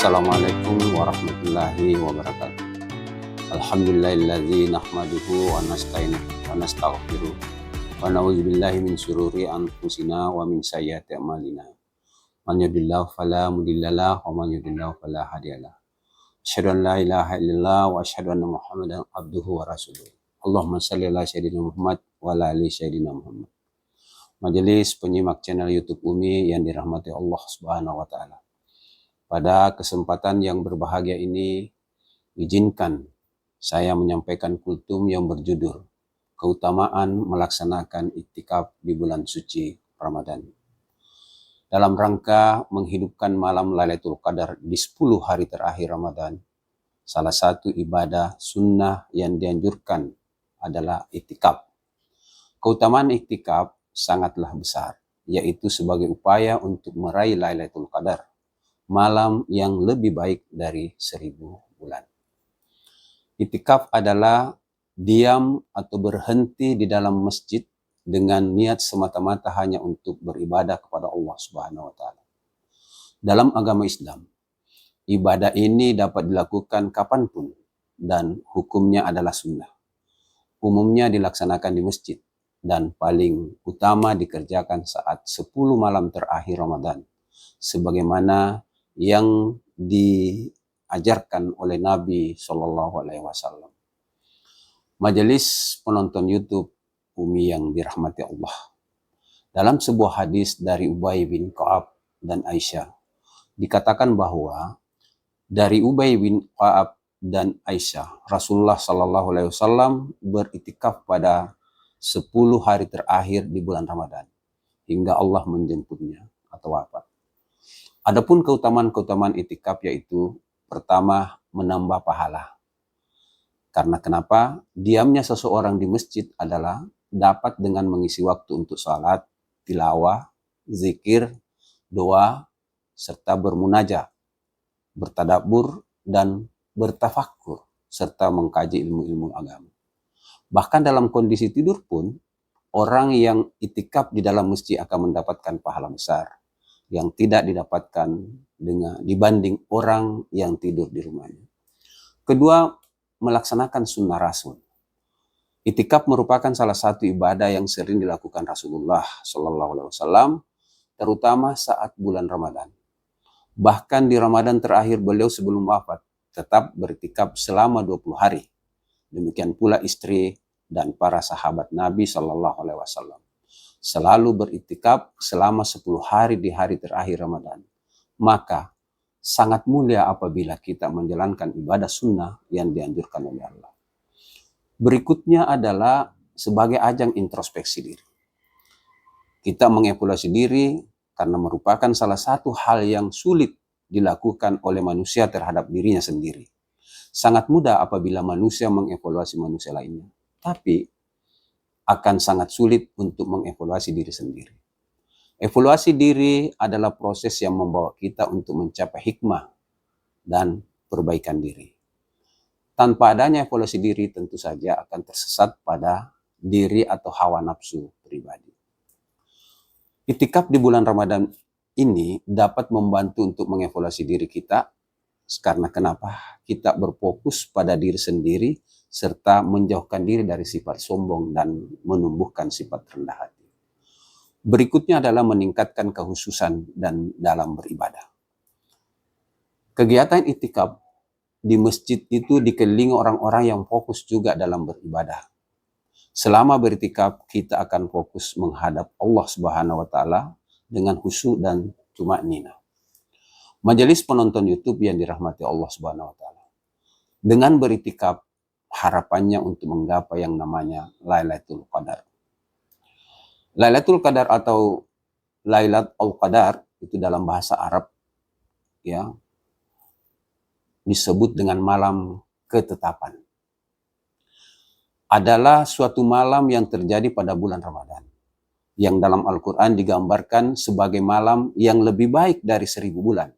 Assalamualaikum warahmatullahi wabarakatuh. Alhamdulillahilladzi nahmaduhu wa nasta'inuhu wa nastaghfiruh wa na'udzubillahi min syururi anfusina wa min sayyiati a'malina. Man yahdihillahu fala mudhillalah wa man yudhlil fala hadiyalah. Asyhadu an la ilaha illallah wa asyhadu anna Muhammadan abduhu wa rasuluh. Allahumma shalli ala sayyidina Muhammad wa ala ali sayyidina Muhammad. Majelis penyimak channel YouTube Umi yang dirahmati Allah Subhanahu wa taala. Pada kesempatan yang berbahagia ini, izinkan saya menyampaikan kultum yang berjudul Keutamaan Melaksanakan Iktikaf di Bulan Suci Ramadan. Dalam rangka menghidupkan malam Lailatul Qadar di 10 hari terakhir Ramadan, salah satu ibadah sunnah yang dianjurkan adalah iktikaf. Keutamaan iktikaf sangatlah besar, yaitu sebagai upaya untuk meraih Lailatul Qadar, malam yang lebih baik dari 1000 bulan. Iktikaf adalah diam atau berhenti di dalam masjid dengan niat semata-mata hanya untuk beribadah kepada Allah Subhanahu wa taala. Dalam agama Islam, ibadah ini dapat dilakukan kapanpun dan hukumnya adalah sunnah. Umumnya dilaksanakan di masjid dan paling utama dikerjakan saat 10 malam terakhir Ramadan, sebagaimana yang diajarkan oleh Nabi Shallallahu Alaihi Wasallam. Majelis penonton YouTube Umi yang dirahmati Allah. Dalam sebuah hadis dari Ubay bin Ka'ab dan Aisyah, dikatakan bahwa dari Ubay bin Ka'ab dan Aisyah, Rasulullah Shallallahu Alaihi Wasallam beriktikaf pada 10 hari terakhir di bulan Ramadan hingga Allah menjemputnya atau wafat. Adapun keutamaan-keutamaan iktikaf yaitu pertama, menambah pahala. Karena kenapa? Diamnya seseorang di masjid adalah dapat dengan mengisi waktu untuk salat, tilawah, zikir, doa, serta bermunajat, bertadabbur, dan bertafakkur, serta mengkaji ilmu-ilmu agama. Bahkan dalam kondisi tidur pun, orang yang iktikaf di dalam masjid akan mendapatkan pahala besar yang tidak didapatkan dibanding orang yang tidur di rumahnya. Kedua, melaksanakan sunnah Rasul. Iktikaf merupakan salah satu ibadah yang sering dilakukan Rasulullah Shallallahu Alaihi Wasallam, terutama saat bulan Ramadan. Bahkan di Ramadan terakhir beliau sebelum wafat tetap beriktikaf selama 20 hari. Demikian pula istri dan para sahabat Nabi Shallallahu Alaihi Wasallam selalu beriktikaf selama 10 hari di hari terakhir Ramadan. Maka sangat mulia apabila kita menjalankan ibadah sunnah yang dianjurkan oleh Allah. Berikutnya adalah sebagai ajang introspeksi diri. Kita mengevaluasi diri karena merupakan salah satu hal yang sulit dilakukan oleh manusia terhadap dirinya sendiri. Sangat mudah apabila manusia mengevaluasi manusia lainnya. Tapi akan sangat sulit untuk mengevaluasi diri sendiri. Evaluasi diri adalah proses yang membawa kita untuk mencapai hikmah dan perbaikan diri. Tanpa adanya evaluasi diri tentu saja akan tersesat pada diri atau hawa nafsu pribadi. Iktikaf di bulan Ramadan ini dapat membantu untuk mengevaluasi diri kita karena kenapa? Kita berfokus pada diri sendiri serta menjauhkan diri dari sifat sombong dan menumbuhkan sifat rendah hati. Berikutnya adalah meningkatkan kehususan dan dalam beribadah. Kegiatan iktikaf di masjid itu dikelilingi orang-orang yang fokus juga dalam beribadah. Selama beriktikaf kita akan fokus menghadap Allah Subhanahu wa taala dengan khusyuk dan tumanina. Majelis penonton YouTube yang dirahmati Allah Subhanahu wa taala. Dengan beriktikaf harapannya untuk menggapai yang namanya Lailatul Qadar. Lailatul Qadar atau Lailatul Qadar itu dalam bahasa Arab ya disebut dengan malam ketetapan. Adalah suatu malam yang terjadi pada bulan Ramadan yang dalam Al-Qur'an digambarkan sebagai malam yang lebih baik dari 1000 bulan.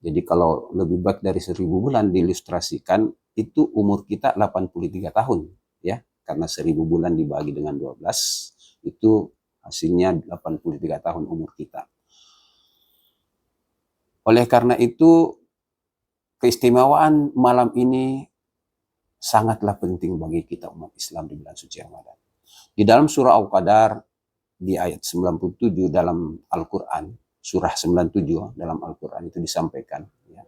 Jadi kalau lebih baik dari 1000 bulan diilustrasikan itu umur kita 83 tahun ya, karena 1000 bulan dibagi dengan 12 itu hasilnya 83 tahun umur kita. Oleh karena itu keistimewaan malam ini sangatlah penting bagi kita umat Islam di bulan suci Ramadan. Di dalam surah Al-Qadar di ayat 97 dalam Al-Quran, surah 97 dalam Al-Quran itu disampaikan, ya,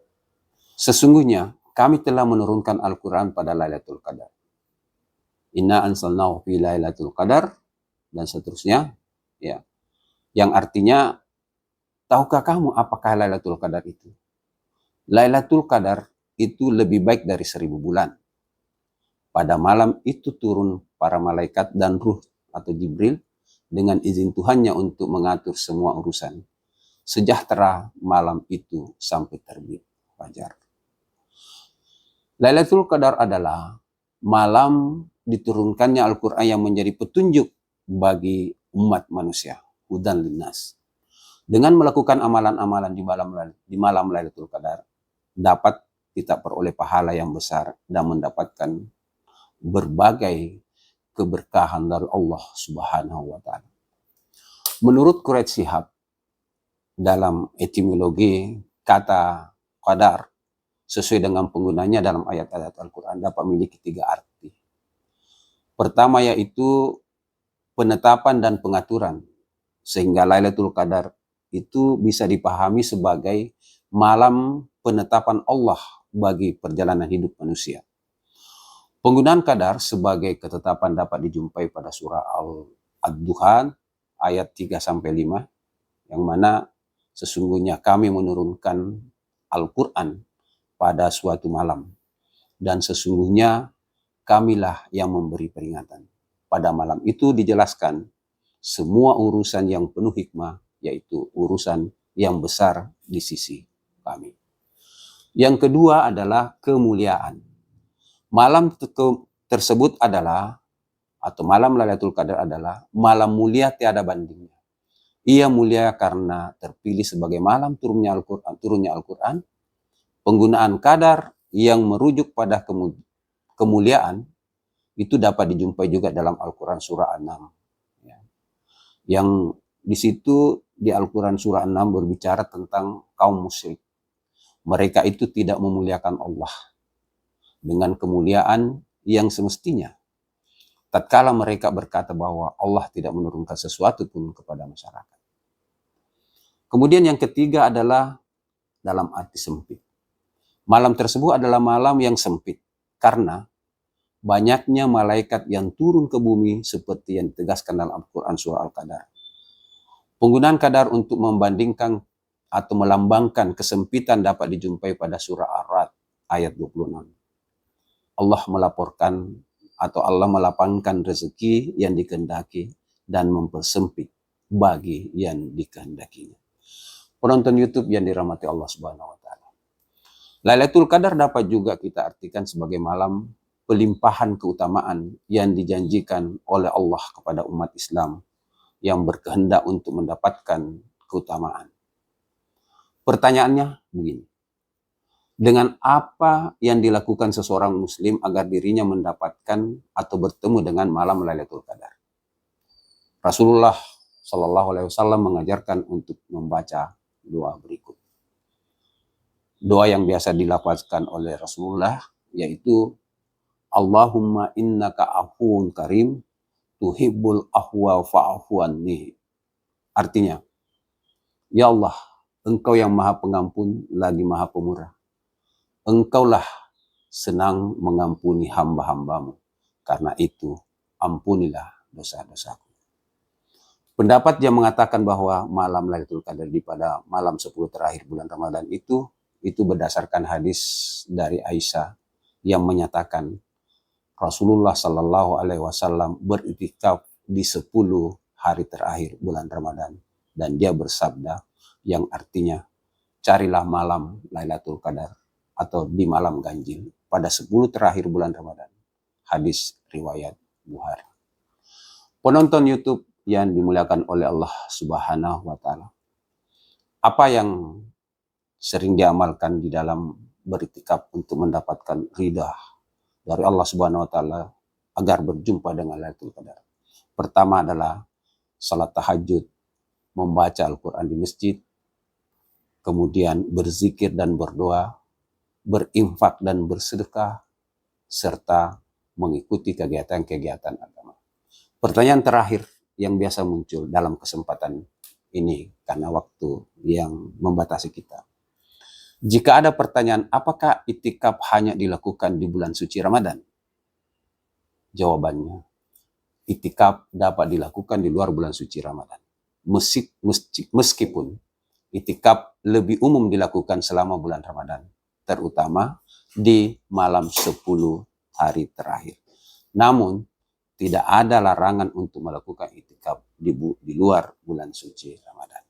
sesungguhnya kami telah menurunkan Al-Quran pada Lailatul Qadar. Inna anzalnahu fi Lailatul Qadar, dan seterusnya, ya, yang artinya, tahukah kamu apakah Lailatul Qadar itu? Lailatul Qadar itu lebih baik dari 1000 bulan. Pada malam itu turun para malaikat dan ruh atau Jibril dengan izin Tuhannya untuk mengatur semua urusan. Sejahtera malam itu sampai terbit fajar. Lailatul Qadar adalah malam diturunkannya Al-Quran yang menjadi petunjuk bagi umat manusia. Hudan linnas. Dengan melakukan amalan-amalan di malam Lailatul Qadar, dapat kita peroleh pahala yang besar dan mendapatkan berbagai keberkahan dari Allah Subhanahu wa Ta'ala. Menurut Quraisy Shihab, dalam etimologi kata qadar sesuai dengan penggunanya dalam ayat-ayat Al-Quran dapat memiliki 3 arti. Pertama yaitu penetapan dan pengaturan, sehingga Lailatul Qadar itu bisa dipahami sebagai malam penetapan Allah bagi perjalanan hidup manusia. Penggunaan qadar sebagai ketetapan dapat dijumpai pada surah Ad-Duhan ayat 3-5, yang mana sesungguhnya kami menurunkan Al-Quran pada suatu malam, dan sesungguhnya kamilah yang memberi peringatan. Pada malam itu dijelaskan semua urusan yang penuh hikmah, yaitu urusan yang besar di sisi kami. Yang kedua adalah kemuliaan. Malam tersebut adalah, atau malam Lailatul Qadar adalah malam mulia tiada bandingnya. Ia mulia karena terpilih sebagai malam turunnya Al-Quran. Penggunaan qadar yang merujuk pada kemuliaan itu dapat dijumpai juga dalam Al-Quran surah 6. Ya. Yang di situ di Al-Quran surah 6 berbicara tentang kaum musyrik. Mereka itu tidak memuliakan Allah dengan kemuliaan yang semestinya. Tatkala mereka berkata bahwa Allah tidak menurunkan sesuatu pun kepada masyarakat. Kemudian yang ketiga adalah dalam arti sempit. Malam tersebut adalah malam yang sempit karena banyaknya malaikat yang turun ke bumi seperti yang ditegaskan dalam Al-Quran surah Al-Qadar. Penggunaan qadar untuk membandingkan atau melambangkan kesempitan dapat dijumpai pada surah Ar-Ra'd ayat 26. Allah melaporkan atau Allah melapangkan rezeki yang dikehendaki dan mempersempit bagi yang dikehendakinya. Penonton YouTube yang dirahmati Allah Subhanahu wa Ta'ala. Lailatul Qadar dapat juga kita artikan sebagai malam pelimpahan keutamaan yang dijanjikan oleh Allah kepada umat Islam yang berkehendak untuk mendapatkan keutamaan. Pertanyaannya begini. Dengan apa yang dilakukan seseorang muslim agar dirinya mendapatkan atau bertemu dengan malam Lailatul Qadar? Rasulullah Shallallahu Alaihi Wasallam mengajarkan untuk membaca doa berikut. Doa yang biasa dilafazkan oleh Rasulullah yaitu Allahumma innaka afuun karim tuhibbul afwa fa'fu anni. Artinya, ya Allah, Engkau yang maha pengampun lagi maha pemurah. Engkaulah senang mengampuni hamba-hambamu. Karena itu, ampunilah dosa-dosaku. Pendapat yang mengatakan bahwa malam Lailatul Qadar pada malam 10 terakhir bulan Ramadan itu berdasarkan hadis dari Aisyah yang menyatakan Rasulullah Shallallahu Alaihi Wasallam beriktikaf di 10 hari terakhir bulan Ramadan, dan dia bersabda yang artinya carilah malam Lailatul Qadar atau di malam ganjil pada 10 terakhir bulan Ramadan. Hadis riwayat Bukhari. Penonton YouTube yang dimuliakan oleh Allah Subhanahu wa Ta'ala, apa yang sering diamalkan di dalam beriktikaf untuk mendapatkan ridha dari Allah Subhanahu wa Ta'ala agar berjumpa dengan Lailatul Qadar? Pertama adalah salat tahajud, membaca Al-Quran di masjid, kemudian berzikir dan berdoa, berinfak dan bersedekah, serta mengikuti kegiatan-kegiatan agama. Pertanyaan terakhir yang biasa muncul dalam kesempatan ini karena waktu yang membatasi kita. Jika ada pertanyaan, apakah itikaf hanya dilakukan di bulan suci Ramadan? Jawabannya, itikaf dapat dilakukan di luar bulan suci Ramadan. Meskipun itikaf lebih umum dilakukan selama bulan Ramadan, terutama di malam 10 hari terakhir. Namun, tidak ada larangan untuk melakukan itikaf di luar bulan suci Ramadan.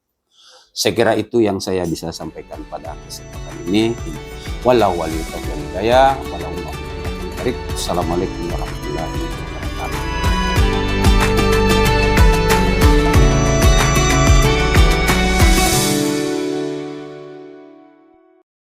Saya kira itu yang saya bisa sampaikan pada kesempatan ini. Wallahu a'lam bishawab. Assalamualaikum warahmatullahi wabarakatuh.